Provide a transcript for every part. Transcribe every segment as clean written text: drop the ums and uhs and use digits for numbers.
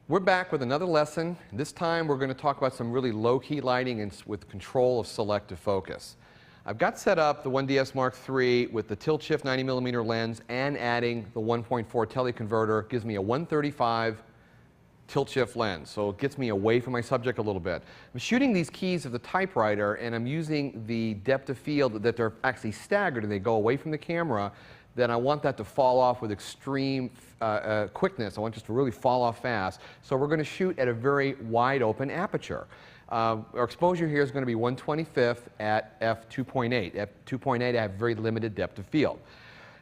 We're back with another lesson. This time we're going to talk about some really low-key lighting and with control of selective focus. I've got set up the 1DS Mark III with the tilt shift 90mm lens and adding the 1.4 teleconverter. It gives me a 135 tilt shift lens, so it gets me away from my subject a little bit. I'm shooting these keys of the typewriter and I'm using the depth of field that they're actually staggered and they go away from the camera. Then I want that to fall off with extreme quickness. I want it to really fall off fast. So we're going to shoot at a very wide open aperture. Our exposure here is going to be 1/25 at f2.8. At 2.8 I have very limited depth of field.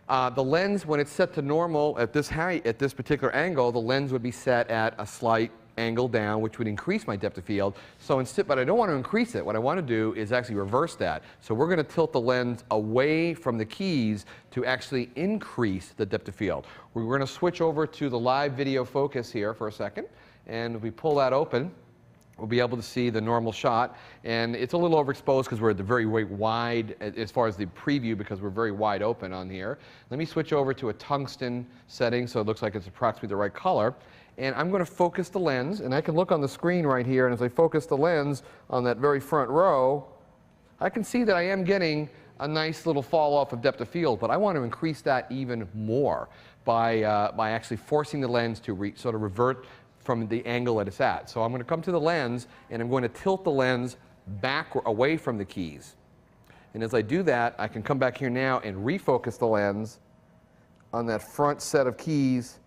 The lens, when it's set to normal at this height, at this particular angle, the lens would be set at a slight angle down, which would increase my depth of field. So instead, but I don't want to increase it. What I want to do is actually reverse that. So we're going to tilt the lens away from the keys to actually increase the depth of field. We're going to switch over to the live video focus here for a second. And if we pull that open, we'll be able to see the normal shot. And it's a little overexposed because we're at the very wide, as far as the preview, because we're very wide open on here. Let me switch over to a tungsten setting so it looks like it's approximately the right color. And I'm going to focus the lens, and I can look on the screen right here, and as I focus the lens on that very front row, I can see that I am getting a nice little fall off of depth of field, but I want to increase that even more by actually forcing the lens to sort of revert from the angle that it's at. So I'm going to come to the lens, and I'm going to tilt the lens back away from the keys. And as I do that, I can come back here now and refocus the lens on that front set of keys,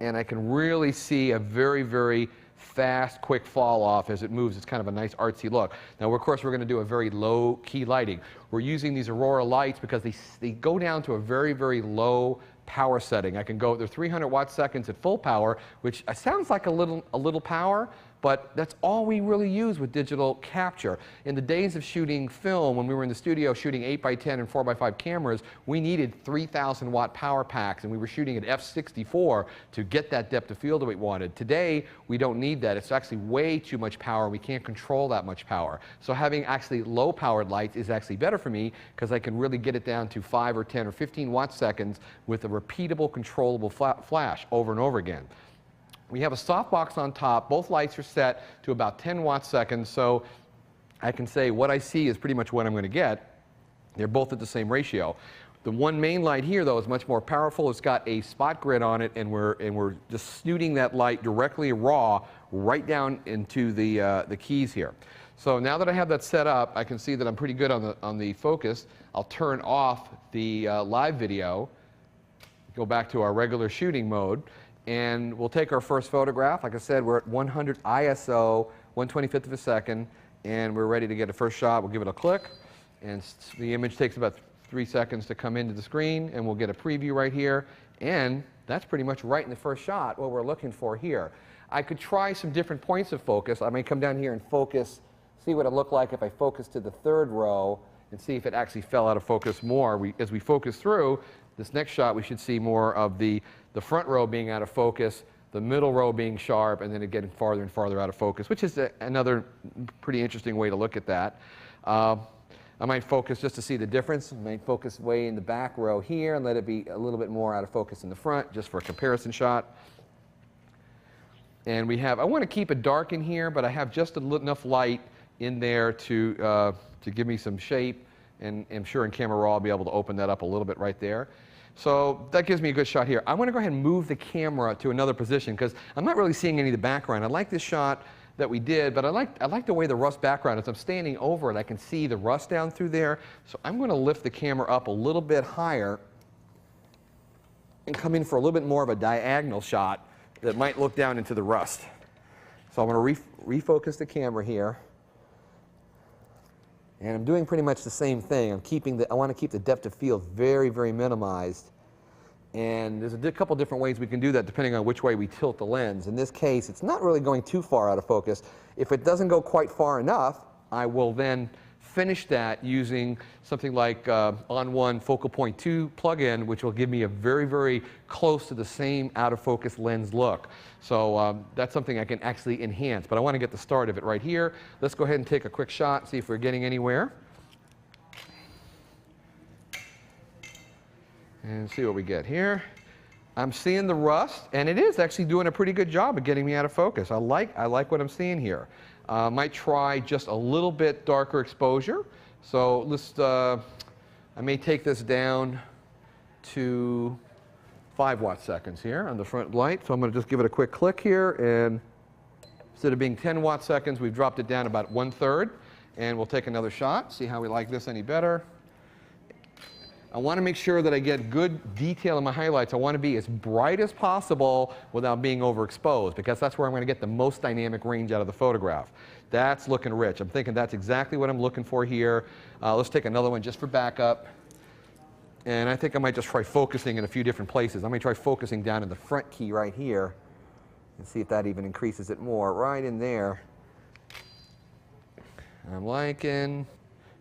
and I can really see a very, very fast, quick fall off as it moves. It's kind of a nice artsy look. Now, of course, we're going to do a very low key lighting. We're using these Aurora lights because they go down to a very, very low power setting. I can go, they're 300 watt seconds at full power, which sounds like a little power, but that's all we really use with digital capture. In the days of shooting film, when we were in the studio shooting 8x10 and 4x5 cameras, we needed 3,000 watt power packs, and we were shooting at f64 to get that depth of field that we wanted. Today, we don't need that. It's actually way too much power. We can't control that much power. So having actually low powered lights is actually better for me because I can really get it down to 5 or 10 or 15 watt seconds with a repeatable, controllable flash over and over again. We have a softbox on top. Both lights are set to about 10 watt seconds, so I can say what I see is pretty much what I'm going to get. They're both at the same ratio. The one main light here, though, is much more powerful. It's got a spot grid on it, and we're just snooting that light directly raw right down into the keys here. So now that I have that set up, I can see that I'm pretty good on the focus. I'll turn off the live video, go back to our regular shooting mode, and we'll take our first photograph. Like I said, we're at 100 ISO, 1/25 of a second, and we're ready to get a first shot. We'll give it a click, and the image takes about 3 seconds to come into the screen, and we'll get a preview right here. And that's pretty much right in the first shot what we're looking for here. I could try some different points of focus. I may come down here and focus, see what it looked like if I focus to the third row, and see if it actually fell out of focus more. As we focus through, this next shot, we should see more of the front row being out of focus, the middle row being sharp, and then it getting farther and farther out of focus, which is another pretty interesting way to look at that. I might focus just to see the difference. I might focus way in the back row here and let it be a little bit more out of focus in the front, just for a comparison shot. And we have, I want to keep it dark in here, but I have just enough light in there to give me some shape. And I'm sure in camera raw I'll be able to open that up a little bit right there. So that gives me a good shot here. I want to go ahead and move the camera to another position because I'm not really seeing any of the background. I like this shot that we did, but I like the way the rust background is. I'm standing over it. I can see the rust down through there. So I'm going to lift the camera up a little bit higher and come in for a little bit more of a diagonal shot that might look down into the rust. So I'm going to refocus the camera here. And I'm doing pretty much the same thing. I want to keep the depth of field very, very minimized. And there's a couple different ways we can do that depending on which way we tilt the lens. In this case, it's not really going too far out of focus. If it doesn't go quite far enough, I will then finish that using something like On1 Focal Point 2 plugin, which will give me a very, very close to the same out of focus lens look. So that's something I can actually enhance. But I want to get the start of it right here. Let's go ahead and take a quick shot, see if we're getting anywhere. And see what we get here. I'm seeing the rust, and it is actually doing a pretty good job of getting me out of focus. I like what I'm seeing here. Might try just a little bit darker exposure. So let's, I may take this down to 5 watt seconds here on the front light. So I'm going to just give it a quick click here, and instead of being 10 watt seconds, we've dropped it down about 1/3. And we'll take another shot, see how we like this any better. I want to make sure that I get good detail in my highlights. I want to be as bright as possible without being overexposed, because that's where I'm going to get the most dynamic range out of the photograph. That's looking rich. I'm thinking that's exactly what I'm looking for here. Let's take another one just for backup. And I think I might just try focusing in a few different places. I may try focusing down in the front key right here and see if that even increases it more. Right in there. I'm liking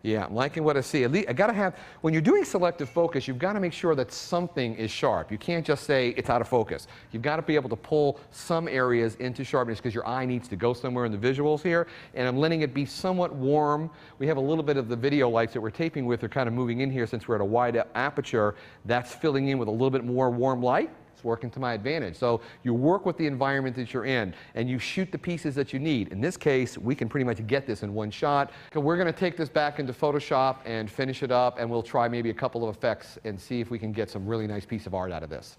what I see. At least I got to have, when you're doing selective focus, you've got to make sure that something is sharp. You can't just say it's out of focus. You've got to be able to pull some areas into sharpness because your eye needs to go somewhere in the visuals here. And I'm letting it be somewhat warm. We have a little bit of the video lights that we're taping with are kind of moving in here since we're at a wide aperture. That's filling in with a little bit more warm light. It's working to my advantage. So you work with the environment that you're in, and you shoot the pieces that you need. In this case, we can pretty much get this in one shot. We're going to take this back into Photoshop and finish it up, and we'll try maybe a couple of effects and see if we can get some really nice piece of art out of this.